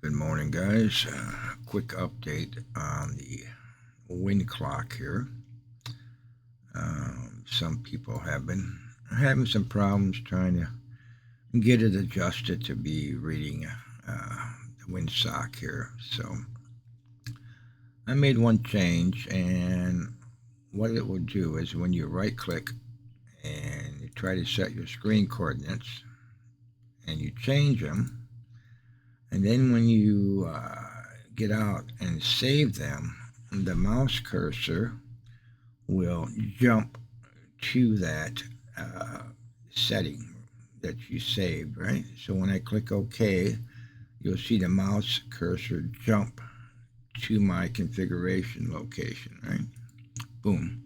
Good morning, guys. Quick update on the wind clock here. Some people have been having some problems trying to get it adjusted to be reading the wind sock here. So I made one change, and what it will do is when you right click and you try to set your screen coordinates and you change them, and then when you get out and save them, the mouse cursor will jump to that uh, setting that you saved, right? So when I click OK, you'll see the mouse cursor jump to my configuration location, right? Boom.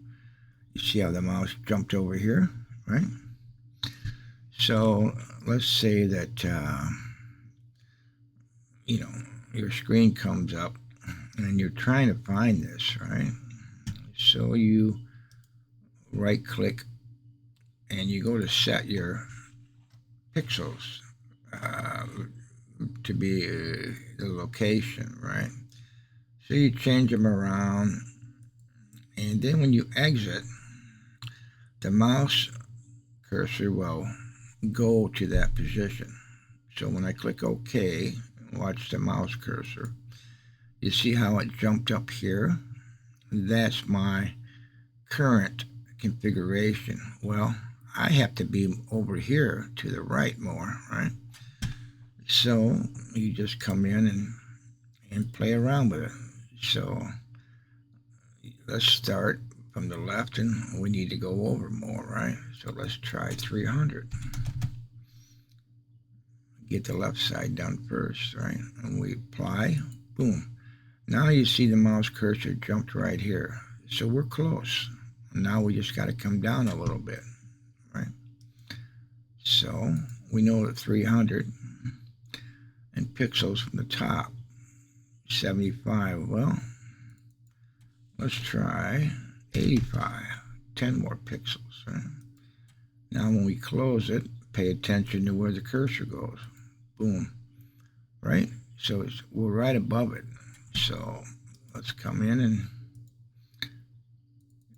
You see how the mouse jumped over here, right? So let's say that, you know, your screen comes up and you're trying to find this, right? So you right click and you go to set your pixels uh, to be the location, right? So you change them around, and then when you exit, the mouse cursor will go to that position. So when I click OK, watch the mouse cursor, you see how it jumped up here? That's my current configuration. Well, I have to be over here to the right more, right? So you just come in and play around with it. So let's start from the left, and we need to go over more, right? So let's try 300. Get the left side done first, right? And we apply, boom. Now you see the mouse cursor jumped right here. So we're close. Now we just got to come down a little bit, right? So we know that 300 and pixels from the top, 75. Well, let's try 85, 10 more pixels, right? Now when we close it, pay attention to where the cursor goes. Boom, right? So we're right above it. So let's come in and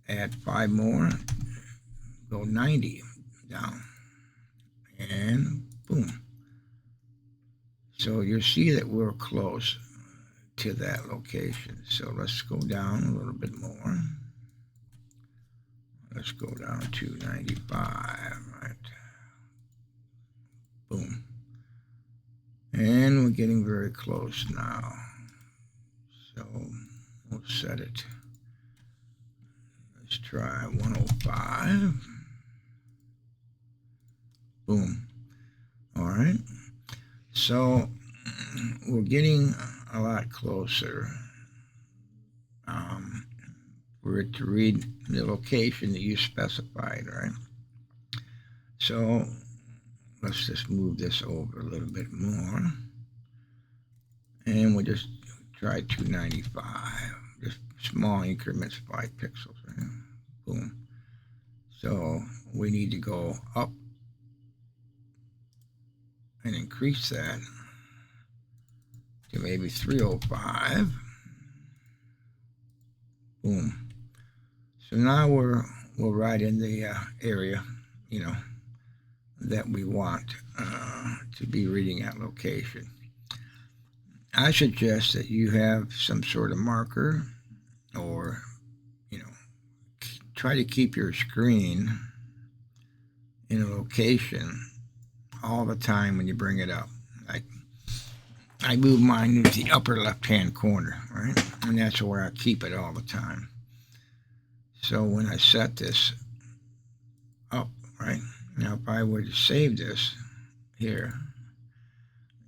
add 5 more, go 90 down, and boom. So you see that we're close to that location. So let's go down a little bit more. Let's go down to 95, right? Boom. And we're getting very close now. So we'll set it. Let's try 105. Boom. All right. So we're getting a lot closer for it to read the location that you specified, right? So let's just move this over a little bit more. And we'll just try 295. Just small increments, 5 pixels, right? Boom. So we need to go up and increase that to maybe 305. Boom. So now we're right in the area, that we want to be reading at location. I suggest that you have some sort of marker, or try to keep your screen in a location all the time when you bring it up. Like I move mine to the upper left-hand corner, right? And that's where I keep it all the time. So when I set this up, right? Now if I were to save this here,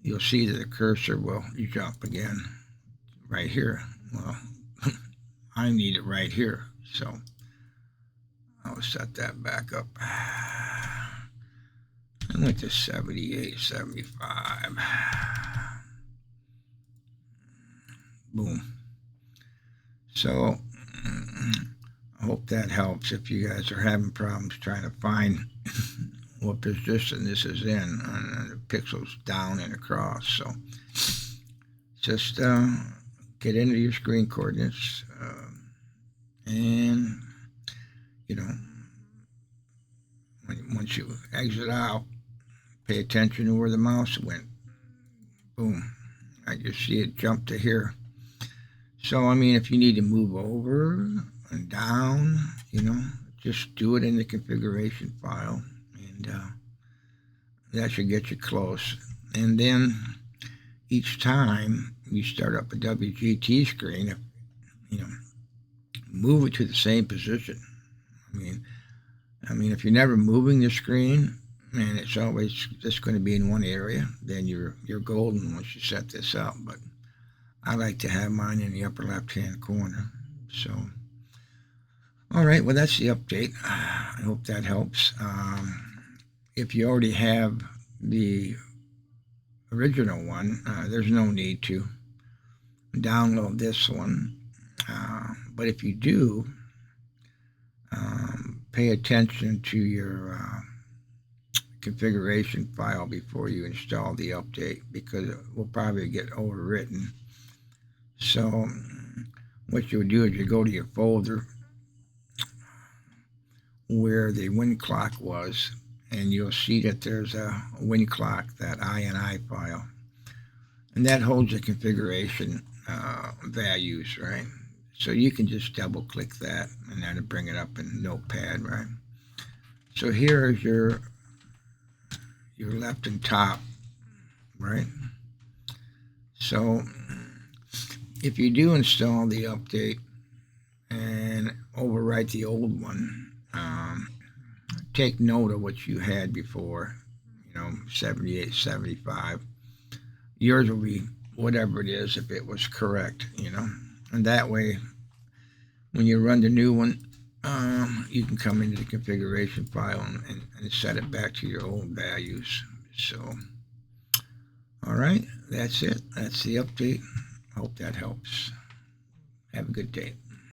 you'll see that the cursor will jump again right here. Well, I need it right here. So I'll set that back up. I went to 78, 75. Boom. So I hope that helps if you guys are having problems trying to find what position this is in, and the pixels down and across. So just get into your screen coordinates, and you know, once you exit out, pay attention to where the mouse went. Boom. I just see it jump to here. So, I mean, if you need to move over and down, just do it in the configuration file, and that should get you close. And then each time you start up a WGT screen, move it to the same position. I mean, if you're never moving the screen and it's always just going to be in one area, then you're golden once you set this up. But I like to have mine in the upper left-hand corner. So, all right, well, that's the update. I hope that helps. If you already have the original one, there's no need to download this one. But if you do, pay attention to your configuration file before you install the update, because it will probably get overwritten. So what you'll do is you go to your folder where the win clock was, and you'll see that there's a win clock, that INI file, and that holds the configuration values, right? So you can just double click that and that'll bring it up in Notepad, right? So here is your left and top, right? So if you do install the update and overwrite the old one, take note of what you had before, 78, 75. Yours will be whatever it is if it was correct, and that way when you run the new one, you can come into the configuration file and set it back to your old values. So, all right, that's it. That's the update. I hope that helps. Have a good day.